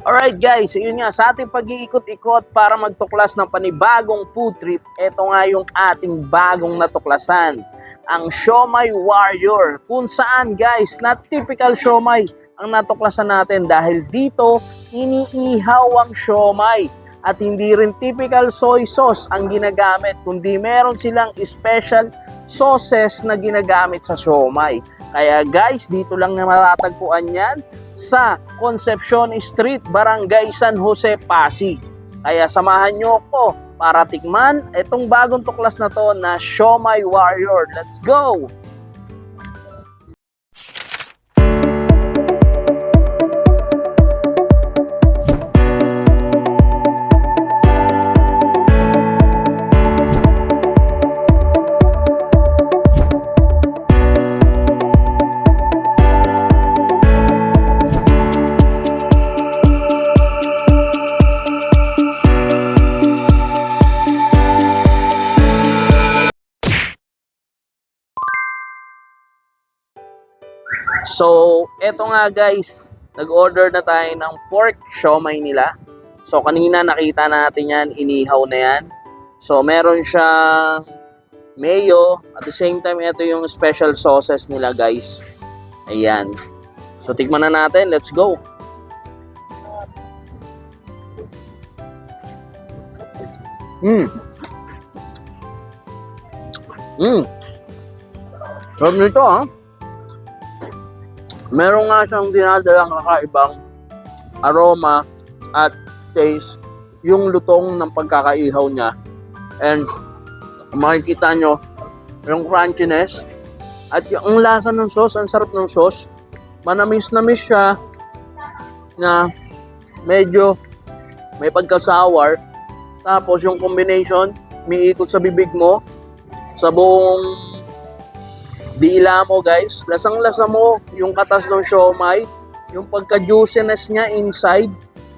Alright guys, yun nga, sa ating pag-iikot-ikot para magtuklas ng panibagong food trip, ito nga yung ating bagong natuklasan, ang Siomai Warrior. Kung saan guys, not typical siomai ang natuklasan natin dahil dito iniihaw ang siomai. At hindi rin typical soy sauce ang ginagamit, kundi meron silang special sauces na ginagamit sa siomai. Kaya guys, dito lang na matatagpuan yan sa Concepcion Street, Barangay San Jose, Pasig. Kaya samahan nyo ako para tikman itong bagong tuklas na to na Siomai Warrior. Let's go! So, eto nga guys, nag-order na tayo ng pork siomai nila. So, kanina nakita natin yan, inihaw na yan. So, meron siyang mayo. At the same time, ito yung special sauces nila guys. Ayan. So, tikman na natin. Let's go. Sarap nito ha. Meron nga siyang dinadalang kakaibang aroma at taste yung lutong ng pagkakaihaw niya. And makikita nyo yung crunchiness at yung lasa ng sauce, ang sarap ng sauce. Manamis-namis siya na medyo may pagka-sour. Tapos yung combination, miikot sa bibig mo, sa buong dila mo guys, lasang-lasa mo yung katas ng siomai, yung pagka-juiciness niya inside,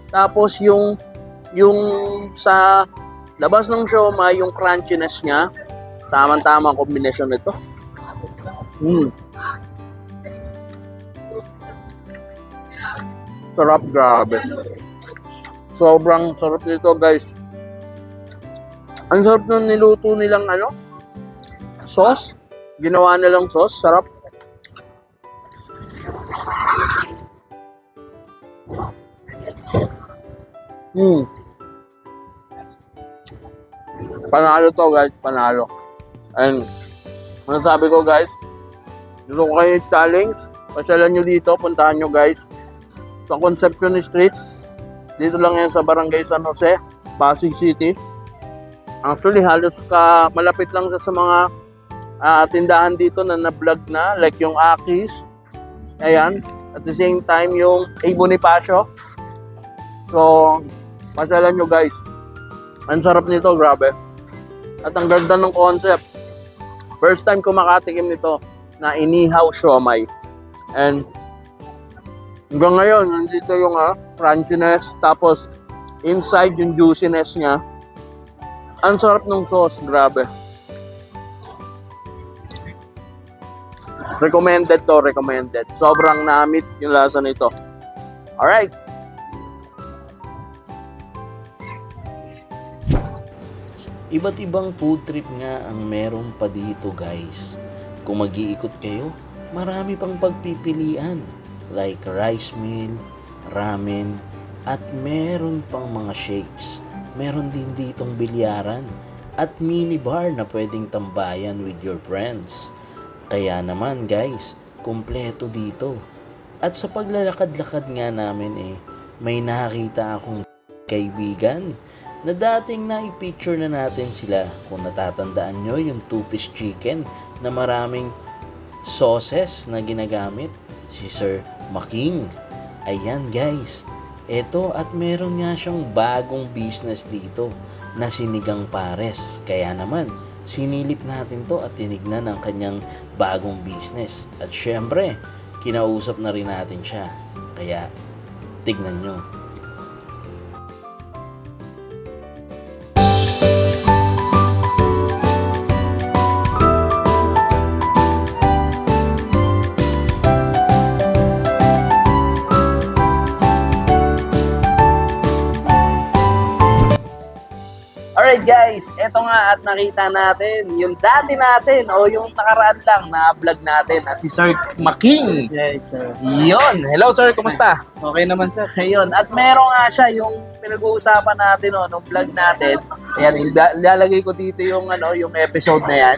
tapos yung sa labas ng siomai, yung crunchiness niya, tamang-tamang kombinasyon nito. Sarap, grabe. Sobrang sarap nito guys. Ang sarap nung niluto nilang sauce. Ginawa nilang sauce, sarap. Panalo to guys, panalo. And sabi ko guys, gusto ko kayo challenge. Pasyalan nyo dito, puntahan nyo guys sa Concepcion Street. Dito lang yan sa Barangay San Jose, Pasig City. Actually, halos malapit lang sa mga tindahan dito na na-vlog na, like yung Aki's. Ayan. At the same time, yung A. Bonifacio. So, pasyalan nyo guys. Ang sarap nito, grabe. At ang ganda ng concept. First time ko makatikim nito na inihaw siomai. And hanggang ngayon, nandito yung crunchiness. Tapos, inside yung juiciness niya. Ang sarap ng sauce, grabe. Recommended to, recommended. Sobrang namit yung lasa nito. Alright. Iba't ibang food trip nga ang meron pa dito guys. Kung mag-iikot kayo, marami pang pagpipilian. Like rice meal, ramen, at meron pang mga shakes. Meron din ditong bilyaran at mini bar na pwedeng tambayan with your friends. Kaya naman guys, kumpleto dito. At sa paglalakad-lakad nga namin may nakita akong kaibigan na dating na-picture na natin sila. Kung natatandaan nyo yung 2-piece chicken na maraming sauces na ginagamit, si Sir Making. Ayan guys, eto at meron nga siyang bagong business dito na sinigang pares. Kaya naman, sinilip natin to at tinignan ang kanyang bagong business. At syempre, kinausap na rin natin siya. Kaya, tignan nyo. Alright guys, eto nga at nakita natin yung dati natin o yung nakaraan lang na vlog natin na si Sir Making. Yes, sir. Yun. Hello sir, kumusta? Okay naman, sir. Ayun. At meron nga siya yung pinag-uusapan natin nung vlog natin. Ayan, ilalagay ko dito yung yung episode na yan.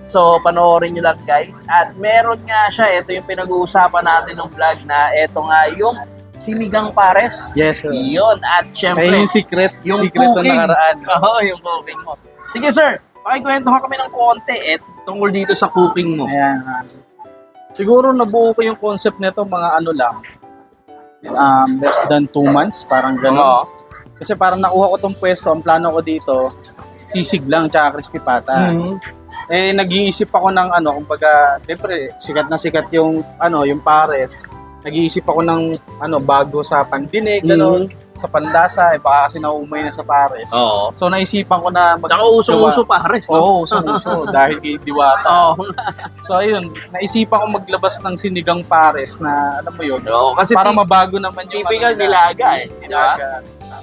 So, panoorin nyo lang guys. At meron nga siya, ito yung pinag-uusapan natin ng vlog na ito nga yung sinigang pares. Yes, sir. Yun. At syempre, Kaya yung secret yung ng cooking. nakaraan. Oo, yung cooking mo. Sige sir, pakikwentuhan kami ng konti tungkol dito sa cooking mo. Ayan. Siguro nabuo ko yung concept nito mga ano lang. Less than 2 months, parang gano'n. Oo. Kasi parang nakuha ko tong pwesto, ang plano ko dito, sisig lang tsaka crispy pata. Mhm. Nag-iisip ako ng kumbaga, siyempre, sikat na sikat yung yung pares. Nag-iisip ako ng bago sa pandinig, gano'n, sa panlasa, baka kasi naumay na sa pares. Oo. So naisipan ko na Tsaka usong-uso pares, no? Oo, usong-uso dahil kay Diwata. Oo. So ayun, naisipan ko maglabas ng sinigang pares na alam mo yun. Oo, kasi Para mabago naman yung typical nila. nilaga diba? Nilaga.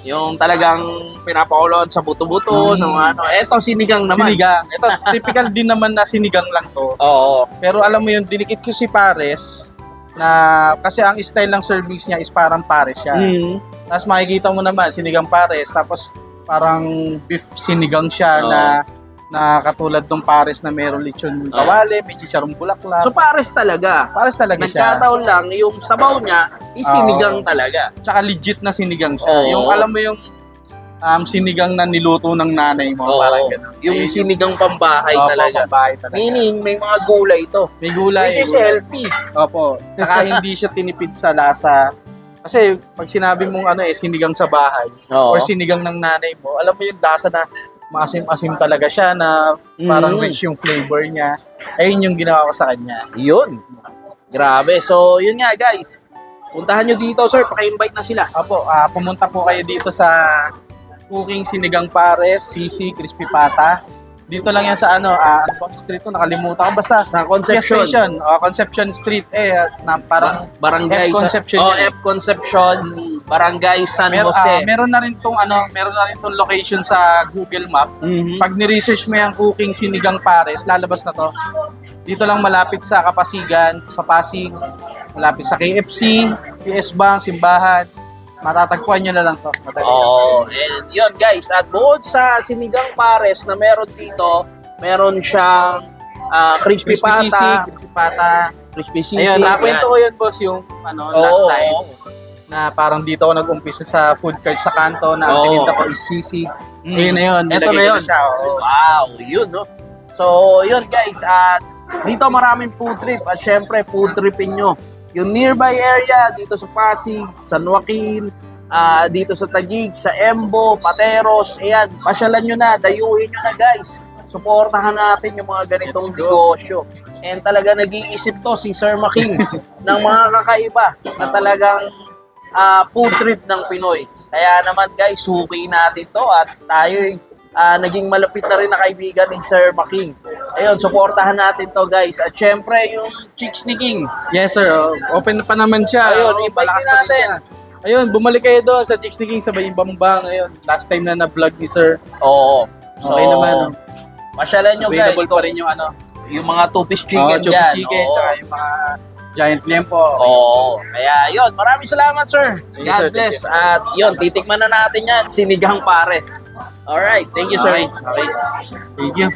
Yung talagang pinapakuloan sa buto-buto, sa mga Eto, sinigang naman. Sinigang. Ito, typical din naman na sinigang lang to. Oo. Pero alam mo yun, dinikit ko si pares na kasi ang style ng servings niya is parang pares siya. Mm. Tapos makikita mo naman, sinigang pares, tapos parang beef sinigang siya Oo. na katulad ng pares na meron lechon kawali, may chicharong bulaklak. So, pares talaga. pares talaga siya. Nagkataon lang, yung sabaw niya, isinigang talaga. Tsaka legit na sinigang siya. Oo. Yung alam mo yung sinigang na niluto ng nanay mo, Oo. parang gano'n. Yung Ayun, sinigang pambahay opo, talaga. pambahay talaga. Meaning, may mga gulay ito. May gulay. Which is gulay. healthy. Opo. Tsaka hindi siya tinipid sa lasa. Kasi pag sinabi mong sinigang sa bahay Oo. or sinigang ng nanay mo, alam mo yung lasa na maasim-asim talaga siya na parang rich yung flavor niya. Ayun yung ginawa ko sa kanya. Yun. Grabe. So, yun nga guys. Puntahan nyo dito, sir. Paki-invite na sila. Opo, pumunta po kayo dito sa Cooking Sinigang Pares, Sisi, Crispy Pata. Dito lang yan sa ano bang street to? Nakalimutan ko. Basta Sa Concepcion. Station. Concepcion Street. Na parang Barangay F Concepcion Oh, yan. F Concepcion. Barangay San Jose. meron na rin tong location sa Google Map. Mhm. Pag ni-research mo yung Cooking Sinigang Pares, lalabas na to. Dito lang malapit sa Kapasigan, sa Pasig, malapit sa KFC, PS Bank, Simbahan. Matatagpuan nyo na lang to. Oo. And yun guys. At bukod sa sinigang pares na meron dito, meron siyang crispy Crispy pata. sisig, crispy pata. Crispy sisig. Ayun, nakwento yan. ko yun boss yung last Oo. time na parang dito ako nag-umpisa sa food cart sa kanto na ang Oo. tininda ko is sisig. Ayun na yun. Ito nilagay na ko yun. Siya, oo. Wow, yun no. So, yun guys, at dito maraming food trip at syempre food tripin nyo. Yung nearby area dito sa Pasig, San Joaquin, dito sa Taguig, sa Embo, Pateros, ayan, pasyalan nyo na, dayuhin nyo na guys. Suportahan natin yung mga ganitong Let's go. negosyo. And talaga nag-iisip to si Sir Making ng mga kakaiba na talagang food trip ng Pinoy. Kaya naman guys, suki natin to at tayo naging malapit na rin na kaibigan ni Sir Making. Ayun, suportahan natin to guys. At syempre, yung Chicks ni King. Yes sir, open pa naman siya. Ayun, Oo, invite malakas din pa rin natin. siya. Ayun, bumalik kayo doon sa Chicks ni King sa Bayimbang. Ayun, last time na na-vlog ni sir. Oo. So, Okay naman. Masyalan nyo guys. Available pa rin yung Yung mga two-piece chicken chicken dyan. chicken, Oo. tsaka yung mga giant lempo. Oo. Kaya yun, maraming salamat sir. Thank you, God sir. bless. Thank you. At yun, titikman na natin yan. Sinigang pares. Alright, thank you sir. Okay. Thank you.